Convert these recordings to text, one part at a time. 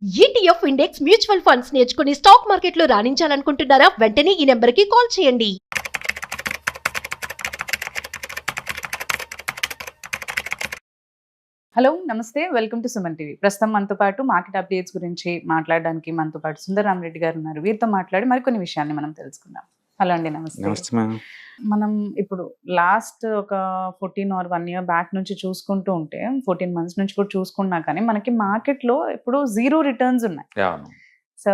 ETF index mutual funds నేర్చుకుని stock మార్కెట్లో రాణించాలనుకుంటున్నారా? వెంటనే ఈ నెంబర్కి కాల్ చేయండి. హలో నమస్తే, వెల్కమ్ టు సుమన్ టీవీ. ప్రస్తుతం మనతో పాటు మార్కెట్ అప్డేట్స్ గురించి మాట్లాడడానికి మనతో పాటు సుందరరామరెడ్డి గారు ఉన్నారు. వీరితో మాట్లాడి మరికొన్ని విషయాన్ని మనం తెలుసుకుందాం. హలో అండి, నమస్తే. నమస్తే మ్యామ్. మనం ఇప్పుడు లాస్ట్ ఒక 14 ఆర్ 1 year బ్యాక్ నుంచి చూసుకుంటూ ఉంటే 14 months నుంచి కూడా చూసుకున్నా కానీ మనకి మార్కెట్లో ఇప్పుడు జీరో రిటర్న్స్ ఉన్నాయి. అవును. సో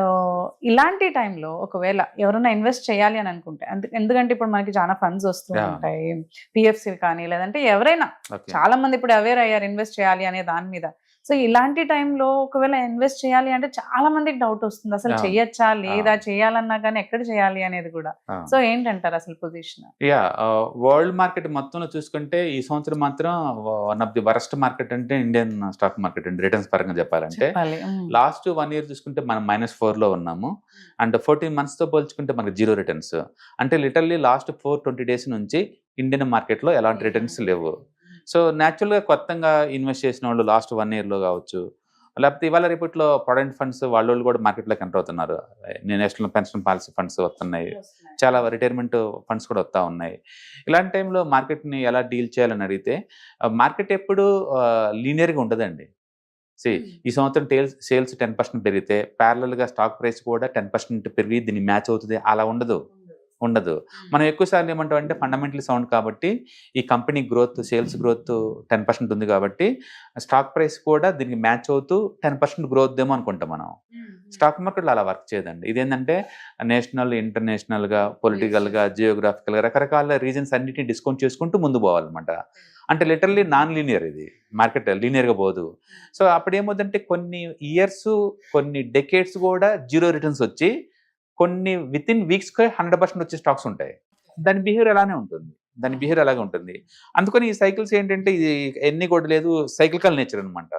ఇలాంటి టైంలో ఒకవేళ ఎవరైనా ఇన్వెస్ట్ చేయాలి అని అనుకుంటే, ఎందుకంటే ఇప్పుడు మనకి చాలా ఫండ్స్ వస్తూ Yeah. ఉంటాయి, పిఎఫ్సి కానీ లేదంటే ఎవరైనా ఓకే. చాలా మంది ఇప్పుడు అవేర్ అయ్యారు ఇన్వెస్ట్ చేయాలి అనే దాని మీద. సో ఇలాంటి టైంలో ఒకవేళ ఇన్వెస్ట్ చేయాలి అంటే చాలా మందికి డౌట్ వస్తుంది, అసలు Yeah. చెయ్యొచ్చా లేదా, Yeah. చేయాలన్నా కానీ ఎక్కడ చేయాలి అనేది కూడా. అవును. సో ఏంటంటారు అసలు పొజిషన్? యా వరల్డ్ మార్కెట్ మొత్తంలో చూసుకుంటే ఈ సంవత్సరం మాత్రం one of the worst market అంటే ఇండియన్ స్టాక్ మార్కెట్ అండి. రిటర్న్స్ పరంగా చెప్పాలంటే చెప్పాలి. లాస్ట్ 1 year చూసుకుంటే మనం -4 లో ఉన్నాము. అండ్ 14 months తో పోల్చుకుంటే మనకి జీరో రిటర్న్స్. అంటే లిటర్లీ లాస్ట్ 420 days నుంచి ఇండియన్ మార్కెట్లో ఎలాంటి రిటర్న్స్ లేవు. సో న్యాచురల్గా కొత్తగా ఇన్వెస్ట్ చేసిన వాళ్ళు లాస్ట్ 1 year లో కావచ్చు, లేకపోతే ఇవాళ రేపట్లో ప్రొవిడెంట్ ఫండ్స్ వాళ్ళు కూడా మార్కెట్లోకి ఎంటర్ అవుతున్నారు. నేషనల్ పెన్షన్ పాలసీ ఫండ్స్ వస్తున్నాయి, చాలా రిటైర్మెంట్ ఫండ్స్ కూడా వస్తూ ఉన్నాయి. ఇలాంటి టైంలో మార్కెట్ని ఎలా డీల్ చేయాలని అడిగితే మార్కెట్ ఎప్పుడు లీనియర్గా ఉండదండి. ఈ సంవత్సరం సేల్స్ 10% పెరిగితే ప్యారలల్గా స్టాక్ ప్రైస్ కూడా 10% పెరిగి దీన్ని మ్యాచ్ అవుతుంది, అలా ఉండదు. మనం ఎక్కువసార్లు ఏమంటాం అంటే ఫండమెంటల్ సౌండ్ కాబట్టి ఈ కంపెనీ గ్రోత్, సేల్స్ గ్రోత్ 10% ఉంది కాబట్టి స్టాక్ ప్రైస్ కూడా దీనికి మ్యాచ్ అవుతూ 10% గ్రోత్ ఏమో అనుకుంటాం మనం. స్టాక్ మార్కెట్లో అలా వర్క్ చేయదండి. ఇదేంటంటే నేషనల్, ఇంటర్నేషనల్గా, పొలిటికల్గా, జియోగ్రాఫికల్గా రకరకాల రీజన్స్ అన్నిటిని డిస్కౌంట్ చేసుకుంటూ ముందు పోవాలన్నమాట. అంటే లిటరల్లీ నాన్ లీనియర్, ఇది మార్కెట్ లీనియర్గా పోదు. సో అప్పుడు ఏమవుతుందంటే కొన్ని ఇయర్స్, కొన్ని డెకేడ్స్ కూడా జీరో రిటర్న్స్ వచ్చి కొన్ని విత్ ఇన్ వీక్స్కి 100% వచ్చే స్టాక్స్ ఉంటాయి. దాని బిహేవియర్ అలాగే ఉంటుంది. అందుకని ఈ సైకిల్స్ ఏంటంటే ఇది ఎన్ని కూడా లేదు, సైకిలికల్ నేచర్ అనమాట.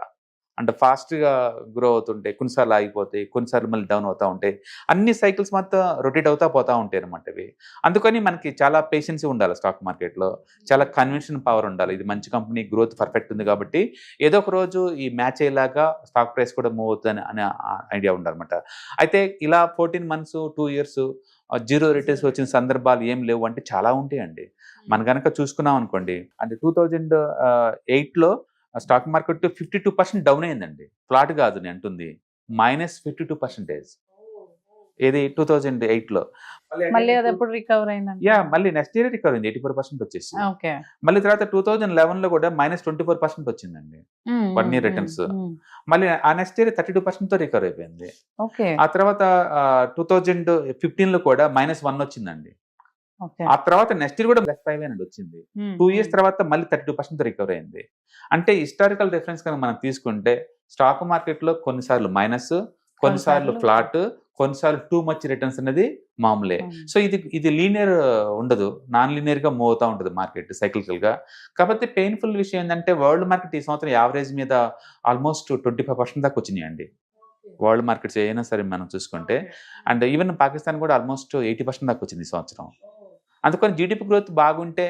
అంటే ఫాస్ట్గా గ్రో అవుతుంటాయి, కొన్నిసార్లు ఆగిపోతాయి, కొన్నిసార్లు మళ్ళీ డౌన్ అవుతూ ఉంటాయి. అన్ని సైకిల్స్ మొత్తం రొటేట్ అవుతూ పోతూ ఉంటాయి అనమాట ఇవి. అందుకని మనకి చాలా పేషెన్సీ ఉండాలి స్టాక్ మార్కెట్లో, చాలా కన్విన్షన్ పవర్ ఉండాలి. ఇది మంచి కంపెనీ, గ్రోత్ పర్ఫెక్ట్ ఉంది కాబట్టి ఏదో ఒక రోజు ఈ మ్యాచ్ అయ్యేలాగా స్టాక్ ప్రైస్ కూడా మూవ్ అవుతుంది అనే ఐడియా ఉండాలన్నమాట. అయితే ఇలా 14 months 2 years జీరో రిటర్న్స్ వచ్చిన సందర్భాలు ఏం లేవు అంటే చాలా ఉంటాయండి. మనం కనుక చూసుకున్నాం అనుకోండి, అంటే 2008లో స్టాక్ మార్కెట్ 52% డౌన్ అయిందండి. ఫ్లాట్ కాదు నేను అంటుంది, -52%. ఇది 2008లో. మళ్ళీ అది ఎప్పుడు రికవర్ అయిందండి? మళ్ళీ నెక్స్ట్ ఇయర్ రికవర్ అయింది, 84% వచ్చేసి. ఓకే. మళ్ళీ తర్వాత 2011లో కూడా -24% వచ్చిందండి 1 year రిటర్న్స్. మళ్ళీ ఆ నెక్స్ట్ ఇయర్ 32%తో రికవర్ అయిపోయింది. ఓకే. ఆ తర్వాత 2015లో కూడా -1 వచ్చిందండి. ఓకే. ఆ తర్వాత నెక్స్ట్ ఇయర్ కూడా +5 అనేది వచ్చింది. 2 years తర్వాత మళ్ళీ 32% రికవర్ అయింది. అంటే హిస్టారికల్ రిఫరెన్స్ కనుక మనం తీసుకుంటే స్టాక్ మార్కెట్లో కొన్నిసార్లు మైనస్, కొన్నిసార్లు ఫ్లాట్, కొన్నిసార్లు టూ మచ్ రిటర్న్స్ అనేది మామూలే. సో ఇది లీనియర్ ఉండదు, నాన్ లీనియర్గా మూవ్ అవుతూ ఉంటుంది మార్కెట్ సైకిల్కల్గా. కాకపోతే పెయిన్ఫుల్ విషయం ఏంటంటే వరల్డ్ మార్కెట్ ఈ సంవత్సరం యావరేజ్ మీద ఆల్మోస్ట్ 25% దాకా వచ్చినాయండి. వరల్డ్ మార్కెట్స్ ఏదైనా సరే మనం చూసుకుంటే, అండ్ ఈవెన్ పాకిస్తాన్ కూడా ఆల్మోస్ట్ 80% దాకా వచ్చింది ఈ సంవత్సరం. అందుకని జీడిపి గ్రోత్ బాగుంటే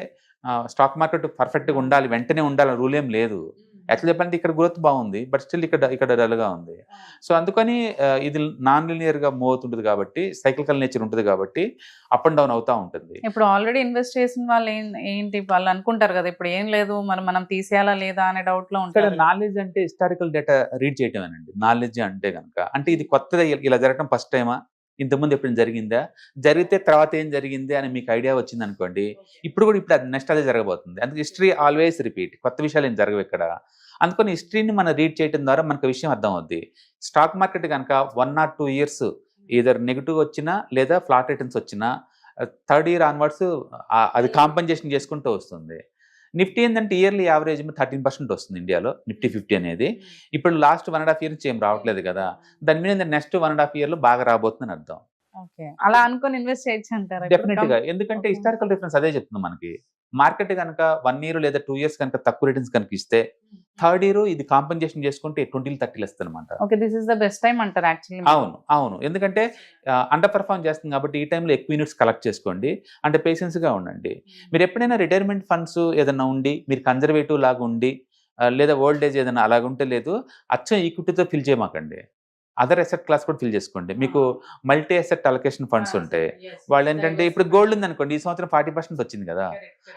స్టాక్ మార్కెట్ పర్ఫెక్ట్గా ఉండాలి, వెంటనే ఉండాలని రూల్ ఏం లేదు. యాక్చువల్ చెప్పాలంటే ఇక్కడ గ్రోత్ బాగుంది, బట్ స్టిల్ ఇక్కడ డల్గా ఉంది. సో అందుకని ఇది నాన్ లీనియర్గా మూవ్ అవుతుంటుంది కాబట్టి, సైకిలికల్ నేచర్ ఉంటుంది కాబట్టి అప్ అండ్ డౌన్ అవుతూ ఉంటుంది. ఇప్పుడు ఆల్రెడీ ఇన్వెస్ట్ చేసిన వాళ్ళు ఏంటి వాళ్ళు అనుకుంటారు కదా, ఇప్పుడు ఏం లేదు మనం తీసేయాలా లేదా అనే డౌట్ లో ఇక్కడ ఉంటారు. నాలెడ్జ్ అంటే హిస్టారికల్ డేటా రీడ్ చేయటమేనండి. నాలెడ్జ్ అంటే కనుక అంటే ఇది కొత్తగా ఇలా జరగడం ఫస్ట్ టైమా, ఇంతకుముందు ఎప్పుడైనా జరిగిందా, జరిగితే తర్వాత ఏం జరిగింది అని మీకు ఐడియా వచ్చింది అనుకోండి, ఇప్పుడు నెక్స్ట్ అదే జరగబోతుంది. అందుకే హిస్టరీ ఆల్వేస్ రిపీట్, కొత్త విషయాలు ఏం జరగవు ఇక్కడ. అందుకని హిస్టరీని మనం రీడ్ చేయడం ద్వారా మనకు విషయం అర్థం అవుద్ది. స్టాక్ మార్కెట్ కనుక 1 or 2 years ఈధర్ నెగిటివ్ వచ్చినా లేదా ఫ్లాట్ రిటర్న్స్ వచ్చినా 3rd year ఆన్వర్డ్స్ అది కాంపెన్సేషన్ చేసుకుంటూ వస్తుంది. నిఫ్టీ ఏంటంటే ఇయర్లీ యావరేజ్ 13% వస్తుంది ఇండియాలో, నిఫ్టీ 50 అనేది. ఇప్పుడు లాస్ట్ 1.5 year నుంచి ఏం రావట్లేదు కదా, దాని మీద నెక్స్ట్ 1.5 yearలో బాగా రాబోతుందని అర్థం. ఓకే, అలా అనుకొని ఇన్వెస్ట్ చేయొచ్చు అంటారా? డెఫినెట్గా, ఎందుకంటే హిస్టారికల్ రిఫరెన్స్ అదే చెప్తుంది మనకి. మార్కెట్ కనుక 1 year లేదా 2 years కనుక తక్కువ రిటర్న్స్ కనుక ఇస్తే 3rd year ఇది కాంపెన్సేషన్ చేసుకుంటే 20-30 ఇస్తుంది అనమాట. Okay, this is the best time అంటారు యాక్చువల్లీ. అవును, ఎందుకంటే అండర్ పర్ఫార్మ్ చేస్తుంది కాబట్టి ఈ టైంలో ఎక్కువ యూనిట్స్ కలెక్ట్ చేసుకోండి, అంటే పేషెన్స్గా ఉండండి. మీరు ఎప్పుడైనా రిటైర్మెంట్ ఫండ్స్ ఏదైనా ఉండి మీరు కన్జర్వేటివ్ లాగా ఉండి లేదా ఓల్డ్ ఏజ్ ఏదైనా అలాగుంటే లేదు, అచ్చం ఈక్విటీతో ఫిల్ చేయమాకండి. అదర్ అసెట్ క్లాస్ కూడా ఫిల్ చేసుకోండి. మీకు మల్టీ అసెట్ అలొకేషన్ ఫండ్స్ ఉంటాయి. వాళ్ళు ఏంటంటే ఇప్పుడు గోల్డ్ ఉంది అనుకోండి, ఈ సంవత్సరం 40% వచ్చింది కదా.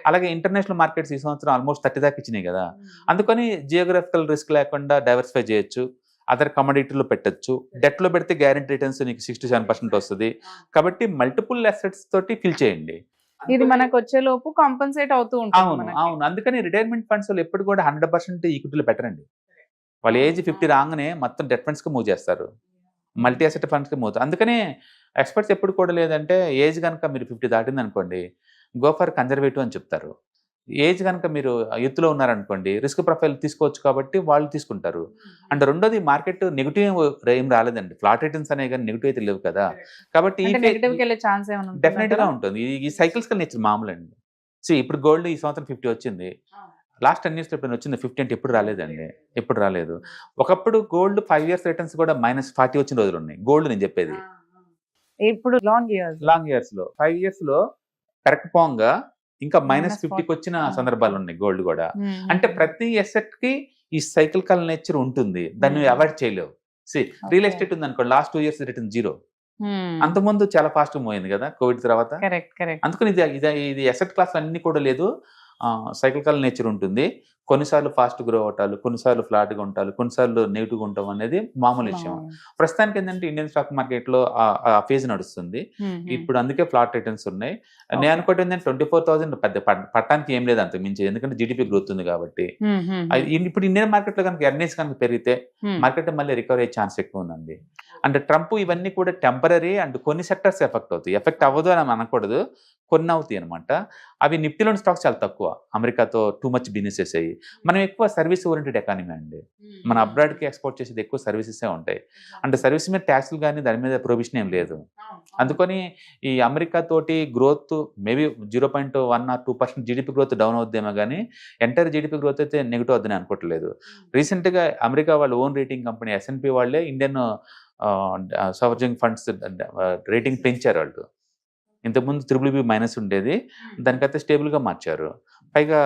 అలాగే ఇంటర్నేషనల్ మార్కెట్స్ ఈ సంవత్సరం ఆల్మోస్ట్ 30 దాకా ఇచ్చినాయి కదా. అందుకని జియోగ్రఫికల్ రిస్క్ లేకుండా డైవర్సిఫై చేయొచ్చు. అదర్ కమోడిటీలో పెట్టచ్చు. డెట్ లో పెడితే గ్యారెంటీ రిటర్న్స్ నీకు 6-7% వస్తుంది. కాబట్టి మల్టిపుల్ అసెట్స్ తోటి ఫిల్ చేయండి. ఇది మనకు వచ్చే లోపు కాంపన్సేట్ అవుతూ ఉంటుంది అవును మనకి. అవును అందుకని రిటైర్మెంట్ ఫండ్స్ వాళ్ళు ఎప్పుడు కూడా 100% ఈక్విటీలో పెట్టరండి. వాళ్ళ ఏజ్ 50 రాగానే మొత్తం డెట్ ఫండ్స్కి మూవ్ చేస్తారు, మల్టీ అసెట్ ఫండ్స్కి మూవ్. అందుకనే ఎక్స్పర్ట్స్ ఎప్పుడు కూడా లేదంటే ఏజ్ కనుక మీరు 50 దాటింది అనుకోండి, గో ఫర్ కన్జర్వేటివ్ అని చెప్తారు. ఏజ్ కనుక మీరు ఎత్తులో ఉన్నారనుకోండి, రిస్క్ ప్రొఫైల్ తీసుకోవచ్చు కాబట్టి వాళ్ళు తీసుకుంటారు. అండ్ రెండోది మార్కెట్ నెగిటివ్ ఏం రాలేదండి, ఫ్లాట్ రిటర్న్స్ అనేవి కానీ నెగిటివ్ అయితే లేవు కదా. కాబట్టి నెగటివ్ కి వెళ్ళే ఛాన్స్ ఏమైనా ఉంటుందా? డెఫినెట్ గా ఉంటుంది. ఈ సైకిల్స్ కల్ నేచర్ మామూలు అండి. ఇప్పుడు గోల్డ్ ఈ సంవత్సరం 50 వచ్చింది, లాస్ట్ 10 years ఎప్పుడు వచ్చింది 50 అంటే ఎప్పుడు రాలేదండి, ఎప్పుడు రాలేదు. ఒకప్పుడు గోల్డ్ 5 years రిటర్న్స్ కూడా -40 వచ్చిన రోజులు ఉన్నాయి. గోల్డ్ నేను చెప్పేది ఇప్పుడు లాంగ్ ఇయర్స్ లో 5 years లో కరెక్ట్ పోంగా ఇంకా -40 -50కి వచ్చిన సందర్భాలు ఉన్నాయి గోల్డ్ కూడా. అంటే ప్రతి ఎసెట్ కి ఈ సైకిల్ నేచర్ ఉంటుంది, దాన్ని అవాయిడ్ చేయలేవు. రియల్ ఎస్టేట్ ఉంది అనుకో, లాస్ట్ 2 years రిటర్న్ 0. అంతకుముందు చాలా ఫాస్ట్ పోయింది కదా కోవిడ్ తర్వాత. అందుకని ఇది ఎసెట్ క్లాస్ అన్ని కూడా లేదు, సైకిల్ నేచర్ ఉంటుంది. కొన్నిసార్లు ఫాస్ట్ గ్రో అవటాలు, కొన్నిసార్లు ఫ్లాట్ గా ఉంటారు, కొన్నిసార్లు నెగిటివ్ ఉంటాం అనేది మామూలు విషయం. ప్రస్తుతానికి ఏంటంటే ఇండియన్ స్టాక్ మార్కెట్ లో ఆ ఫేజ్ నడుస్తుంది ఇప్పుడు, అందుకే ఫ్లాట్ రిటర్న్స్ ఉన్నాయి. నేను అనుకోవటం ఏంటంటే 24,000 పెద్ద పట్టడానికి ఏం లేదు అంత మించి, ఎందుకంటే జీడిపి గ్రోత్ ఉంది కాబట్టి. ఇప్పుడు ఇండియన్ మార్కెట్ లో కనుక ఎర్నింగ్స్ కనుక పెరిగితే మార్కెట్ మళ్ళీ రికవర్ అయ్యే ఛాన్స్ ఎక్కువ ఉందండి. అంటే ట్రంప్ ఇవన్నీ కూడా టెంపరీ అండ్ కొన్ని సెక్టర్స్ ఎఫెక్ట్ అవుతాయి. ఎఫెక్ట్ అవ్వదు అని అనకూడదు, కొన్ని అవుతాయి అనమాట. అవి నిఫ్టీలోని స్టాక్స్ చాలా తక్కువ, అమెరికాతో టూ మచ్ బిజినెసెస్ అయ్యి. మనం ఎక్కువ సర్వీస్ ఓరియంటెడ్ ఎకానమీ అండి, మన అబ్రాడ్కి ఎక్స్పోర్ట్ చేసేది ఎక్కువ సర్వీసెసే ఉంటాయి. అంటే సర్వీస్ మీద ట్యాక్స్లు కానీ దాని మీద ప్రొవిజన్ ఏం లేదు. అందుకని ఈ అమెరికా తోటి growth maybe 0.1 or 2% GDP growth down అవుద్దేమో కానీ ఎంటైర్ జీడిపి గ్రోత్ అయితే నెగిటివ్ అవుద్దని అనుకోవట్లేదు. రీసెంట్గా అమెరికా వాళ్ళ ఓన్ రేటింగ్ కంపెనీ S&P వాళ్ళే ఇండియన్ సవర్జింగ్ ఫండ్స్ రేటింగ్ పెంచారు వాళ్ళు. ఇంతకుముందు BBB- ఉండేది, దానికైతే స్టేబుల్గా మార్చారు. పైగా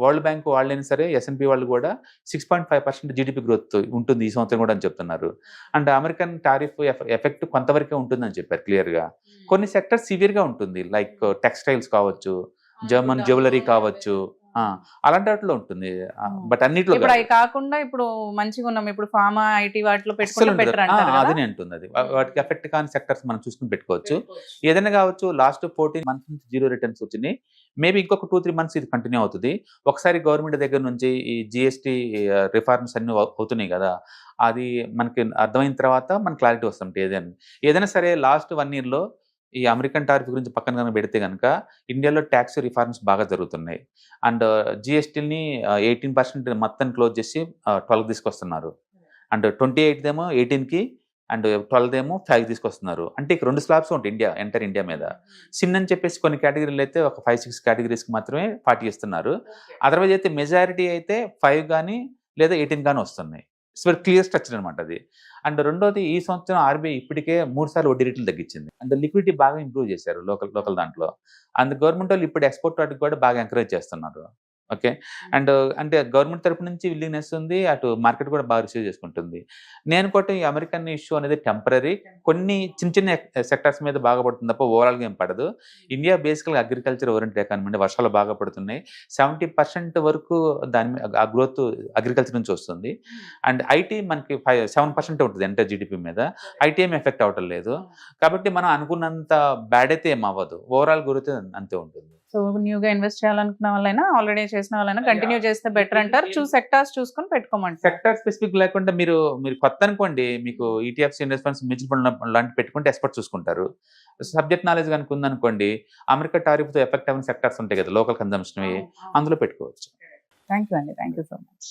వరల్డ్ బ్యాంక్ వాళ్ళైనా సరే S&P వాళ్ళు కూడా 6.5% జీడిపి గ్రోత్ ఉంటుంది ఈ సంవత్సరం కూడా అని చెప్తున్నారు. అండ్ అమెరికన్ టారిఫ్ ఎఫెక్ట్ కొంతవరకే ఉంటుందని చెప్పారు క్లియర్గా. కొన్ని సెక్టర్స్ సివియర్గా ఉంటుంది, లైక్ టెక్స్టైల్స్ కావచ్చు, జర్మన్ జ్యువెలరీ కావచ్చు, అలాంటి వాటిలో ఉంటుంది. బట్ అన్నిట్లో అవి కాకుండా ఇప్పుడు మంచిగా ఉన్నాం, ఇప్పుడు ఫార్మా ఐటీ వాటిలో పెట్టుకుంటే బెటర్ అంటారు కదా. అదే అంటుంది, అది వాటికి ఎఫెక్ట్ కాని సెక్టర్స్ మనం చూసుకుని పెట్టుకోవచ్చు. ఏదైనా కావచ్చు. లాస్ట్ 14 months నుంచి 0 రిటర్న్స్ వచ్చినాయి. మేబీ ఇంకొక 2-3 months ఇది కంటిన్యూ అవుతుంది. ఒకసారి గవర్నమెంట్ దగ్గర నుంచి ఈ GST రిఫార్మ్స్ అన్ని అవుతున్నాయి కదా, అది మనకి అర్థమైన తర్వాత మన క్లారిటీ వస్తుంది. ఏదైనా సరే లాస్ట్ 1 yearలో ఈ అమెరికన్ టారిఫ్ గురించి పక్కన కనుక పెడితే కనుక ఇండియాలో ట్యాక్స్ రిఫార్మ్స్ బాగా జరుగుతున్నాయి. అండ్ GSTని 18% మొత్తం క్లోజ్ చేసి 12 తీసుకొస్తున్నారు. అండ్ 28 ఏమో 18కి అండ్ 12 ఏమో 5 తీసుకొస్తున్నారు. అంటే ఇక్కడ 2 స్లాబ్స్ ఉంటాయి ఎంటర్ ఇండియా మీద. సిన్ అని చెప్పేసి కొన్ని కేటగిరీలు అయితే ఒక 5-6 కేటగిరీస్కి మాత్రమే 40 ఇస్తున్నారు. అదర్వైజ్ అయితే మెజారిటీ అయితే 5 కానీ లేదా 18 కానీ వస్తున్నాయి. ఇట్స్ వెరీ క్లియర్ స్ట్రక్చర్ అనమాట అది. అండ్ రెండోది, ఈ సంవత్సరం RBI ఇప్పటికే 3 సార్లు వడ్డీ రేట్లు తగ్గించింది. అండ్ లిక్విడిటీ బాగా ఇంప్రూవ్ చేశారు లోకల్ దాంట్లో. అండ్ గవర్నమెంట్ వాళ్ళు ఇప్పుడు ఎక్స్పోర్ట్ వాటికి కూడా బాగా ఎంకరేజ్ చేస్తున్నారు. ఓకే. అండ్ అంటే గవర్నమెంట్ తరపు నుంచి విల్లింగ్నెస్ ఉంది, అటు మార్కెట్ కూడా బాగా రిసీవ్ చేసుకుంటుంది. నేను కూడా ఈ అమెరికన్ ఇష్యూ అనేది టెంపరీ, కొన్ని చిన్న సెక్టర్స్ మీద బాగా పడుతుంది తప్ప ఓవరాల్గా ఏం పడదు. ఇండియా బేసికల్గా అగ్రికల్చర్ ఓరియంటెడ్ ఎకానమీ, వర్షాలు బాగా పడుతున్నాయి. 70% వరకు ఆ గ్రోత్ అగ్రికల్చర్ నుంచి వస్తుంది. అండ్ ఐటీ మనకి 7% ఉంటుంది ఎంటర్ జీడిపి మీద. ఐటీ ఏం ఎఫెక్ట్ అవ్వటం లేదు. కాబట్టి మనం అనుకున్నంత బ్యాడ్ అయితే ఏం అవ్వదు, ఓవరాల్ గ్రోత్ అంతే ఉంటుంది. సో న్యూగా ఇన్వెస్ట్ చేయాలనుకున్న వాళ్ళైనా, ఆల్రెడీ చేసిన వాళ్ళైనా కంటిన్యూ చేస్తే బెటర్ అంటారు. సెక్టార్స్ చూసుకొని పెట్టుకోమంటారు. సెక్టార్ స్పెసిఫిక్ లేకుండా మీరు కొత్త అనుకోండి, మీకు ETFs, index funds, mutual fund లాంటి పెట్టుకుంటే ఎక్స్పర్ట్ చూసుకుంటారు. సబ్జెక్ట్ నాలెడ్జ్ కనుక ఉందనుకోండి, అమెరికా టారిఫ్తో ఎఫెక్ట్ అవ్వని సెక్టార్స్ ఉంటాయి కదా లోకల్ కన్జంప్షన్, అందులో పెట్టుకోవచ్చు. థ్యాంక్ యూ అండి, థ్యాంక్ యూ సో మచ్.